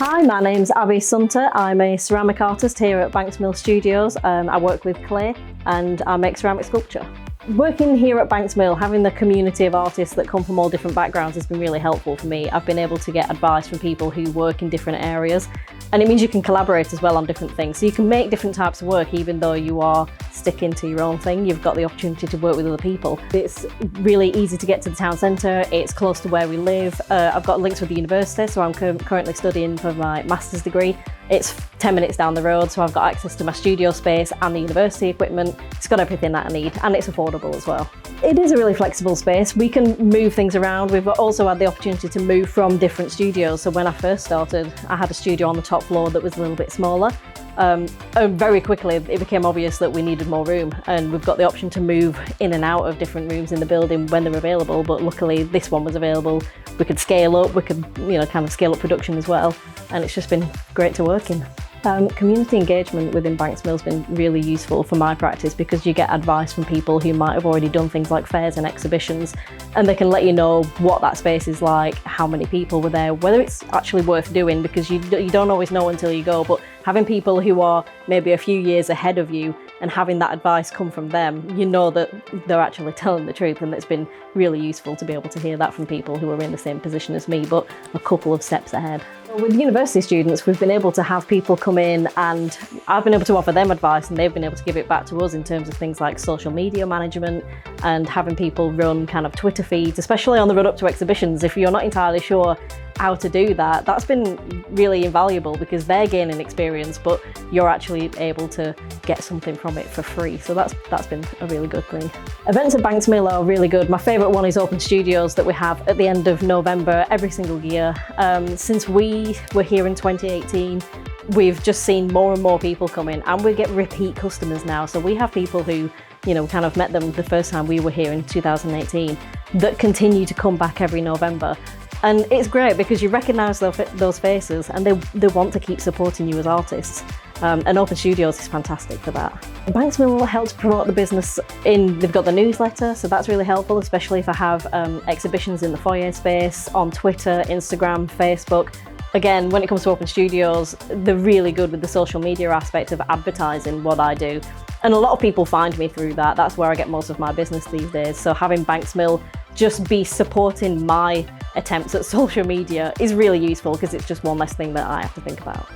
Hi, my name's Abbie Sunter. I'm a ceramic artist here at Banks Mill Studios. I work with clay and I make ceramic sculpture. Working here at Banks Mill, having the community of artists that come from all different backgrounds has been really helpful for me. I've been able to get advice from people who work in different areas, and it means you can collaborate as well on different things. So you can make different types of work even though you are sticking to your own thing. You've got the opportunity to work with other people. It's really easy to get to the town centre, it's close to where we live. I've got links with the university, so I'm currently studying for my master's degree. It's 10 minutes down the road, so I've got access to my studio space and the university equipment. It's got everything that I need, and it's affordable as well. It is a really flexible space. We can move things around. We've also had the opportunity to move from different studios. So when I first started, I had a studio on the top floor that was a little bit smaller. And very quickly it became obvious that we needed more room, and we've got the option to move in and out of different rooms in the building when they're available, but luckily this one was available. We could scale up, we could kind of scale up production as well, and it's just been great to work in. Community engagement within Banks Mill has been really useful for my practice because you get advice from people who might have already done things like fairs and exhibitions, and they can let you know what that space is like, how many people were there, whether it's actually worth doing, because you don't always know until you go, but having people who are maybe a few years ahead of you and having that advice come from them, you know that they're actually telling the truth, and it's been really useful to be able to hear that from people who are in the same position as me, but a couple of steps ahead. With university students, we've been able to have people come in, and I've been able to offer them advice and they've been able to give it back to us in terms of things like social media management and having people run kind of Twitter feeds, especially on the run up to exhibitions. If you're not entirely sure how to do that, that's been really invaluable because they're gaining experience, but you're actually able to get something from it for free. So that's been a really good thing. Events at Banks Mill are really good. My favourite one is Open Studios that we have at the end of November every single year. Since we were here in 2018, we've just seen more and more people come in, and we get repeat customers now. So we have people who, kind of met them the first time we were here in 2018 that continue to come back every November. And it's great because you recognise those faces and they want to keep supporting you as artists. And Open Studios is fantastic for that. Banks Mill helps promote the business they've got the newsletter, so that's really helpful, especially if I have exhibitions in the foyer space, on Twitter, Instagram, Facebook. Again, when it comes to Open Studios, they're really good with the social media aspect of advertising what I do. And a lot of people find me through that. That's where I get most of my business these days. So having Banks Mill just be supporting my attempts at social media is really useful because it's just one less thing that I have to think about.